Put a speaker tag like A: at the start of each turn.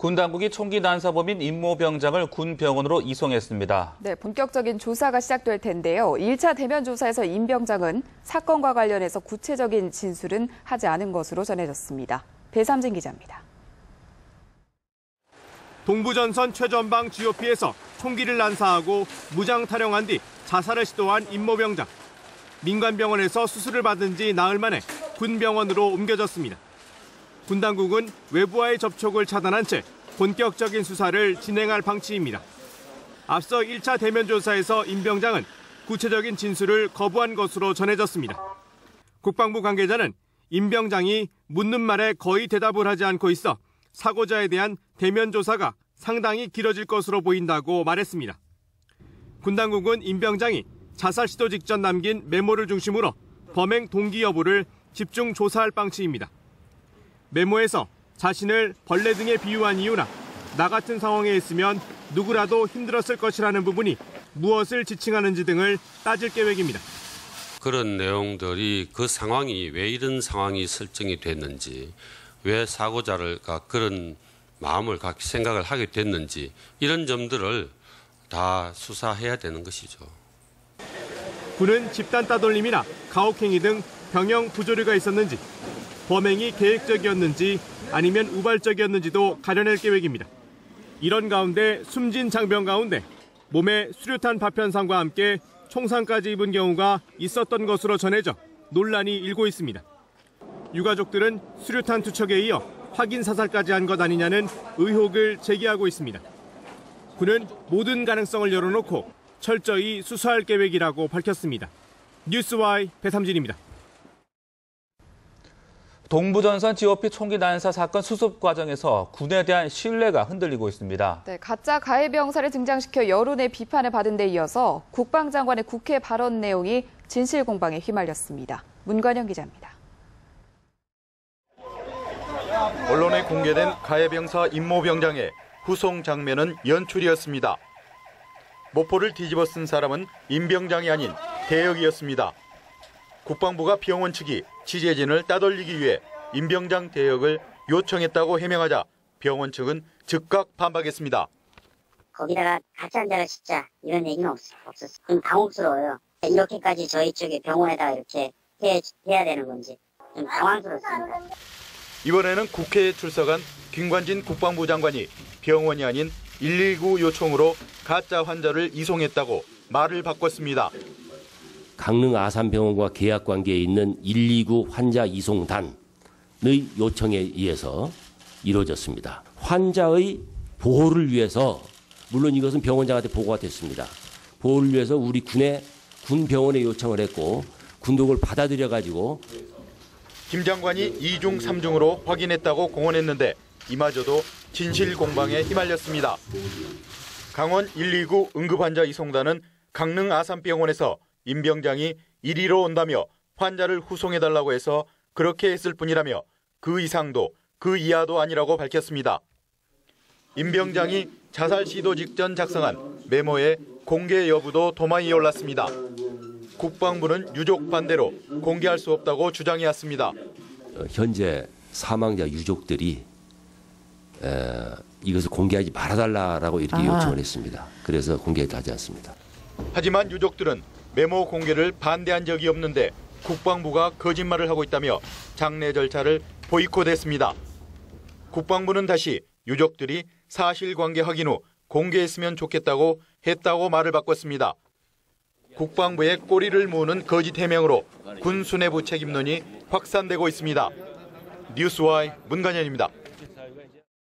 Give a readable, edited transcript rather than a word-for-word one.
A: 군 당국이 총기 난사범인 임모병장을 군 병원으로 이송했습니다.
B: 네, 본격적인 조사가 시작될 텐데요. 1차 대면 조사에서 임 병장은 사건과 관련해서 구체적인 진술은 하지 않은 것으로 전해졌습니다. 배삼진 기자입니다.
C: 동부전선 최전방 GOP에서 총기를 난사하고 무장 탈영한 뒤 자살을 시도한 임모병장. 민간병원에서 수술을 받은 지 나흘 만에 군병원으로 옮겨졌습니다. 군 당국은 외부와의 접촉을 차단한 채 본격적인 수사를 진행할 방침입니다. 앞서 1차 대면 조사에서 임 병장은 구체적인 진술을 거부한 것으로 전해졌습니다. 국방부 관계자는 임 병장이 묻는 말에 거의 대답을 하지 않고 있어 사고자에 대한 대면 조사가 상당히 길어질 것으로 보인다고 말했습니다. 군 당국은 임 병장이 자살 시도 직전 남긴 메모를 중심으로 범행 동기 여부를 집중 조사할 방침입니다. 메모에서 자신을 벌레 등에 비유한 이유나 나 같은 상황에 있으면 누구라도 힘들었을 것이라는 부분이 무엇을 지칭하는지 등을 따질 계획입니다.
D: 그런 내용들이 그 상황이 왜 이런 상황이 설정이 됐는지, 왜 사고자가 그런 마음을 생각을 하게 됐는지 이런 점들을 다 수사해야 되는 것이죠.
C: 군은 집단 따돌림이나 가혹행위 등 병영 부조리가 있었는지, 범행이 계획적이었는지 아니면 우발적이었는지도 가려낼 계획입니다. 이런 가운데 숨진 장병 가운데 몸에 수류탄 파편상과 함께 총상까지 입은 경우가 있었던 것으로 전해져 논란이 일고 있습니다. 유가족들은 수류탄 투척에 이어 확인 사살까지 한 것 아니냐는 의혹을 제기하고 있습니다. 군은 모든 가능성을 열어놓고 철저히 수사할 계획이라고 밝혔습니다. 뉴스와이 배삼진입니다.
A: 동부전선 GOP 총기 난사 사건 수습 과정에서 군에 대한 신뢰가 흔들리고 있습니다.
B: 네, 가짜 가해 병사를 등장시켜 여론의 비판을 받은 데 이어서 국방장관의 국회 발언 내용이 진실 공방에 휘말렸습니다. 문관영 기자입니다.
E: 언론에 공개된 가해 병사 임모병장의 후송 장면은 연출이었습니다. 모포를 뒤집어 쓴 사람은 임 병장이 아닌 대역이었습니다. 국방부가 병원 측이 취재진을 따돌리기 위해 임 병장 대역을 요청했다고 해명하자 병원 측은 즉각 반박했습니다.
F: 거기다가 가짜인데가 진짜 이런 얘기는 없었어요. 좀 당혹스러워요. 이렇게까지 저희 쪽에 병원에다가 이렇게 해야 되는 건지 좀 당황스럽습니다.
E: 이번에는 국회에 출석한 김관진 국방부 장관이 병원이 아닌 119 요청으로 가짜 환자를 이송했다고 말을 바꿨습니다.
G: 강릉 아산병원과 계약관계에 있는 129 환자 이송단의 요청에 의해서 이루어졌습니다. 환자의 보호를 위해서, 물론 이것은 병원장한테 보고가 됐습니다. 보호를 위해서 우리 군 병원에 요청을 했고 군도 그걸 받아들여가지고
E: 김 장관이 2중 3중으로 확인했다고 공언했는데 이마저도 진실 공방에 휘말렸습니다. 강원 129 응급환자 이송단은 강릉 아산병원에서 임 병장이 이리로 온다며 환자를 후송해달라고 해서 그렇게 했을 뿐이라며 그 이상도 그 이하도 아니라고 밝혔습니다. 임 병장이 자살 시도 직전 작성한 메모의 공개 여부도 도마에 올랐습니다. 국방부는 유족 반대로 공개할 수 없다고 주장해왔습니다.
G: 현재 사망자 유족들이 이것을 공개하지 말아달라고 이렇게 요청을 했습니다. 그래서 공개하지 않습니다.
E: 하지만 유족들은 메모 공개를 반대한 적이 없는데 국방부가 거짓말을 하고 있다며 장례 절차를 보이콧했습니다. 국방부는 다시 유족들이 사실관계 확인 후 공개했으면 좋겠다고 했다고 말을 바꿨습니다. 국방부의 꼬리를 무는 거짓 해명으로 군 수뇌부 책임론이 확산되고 있습니다. 뉴스와이 문관현입니다.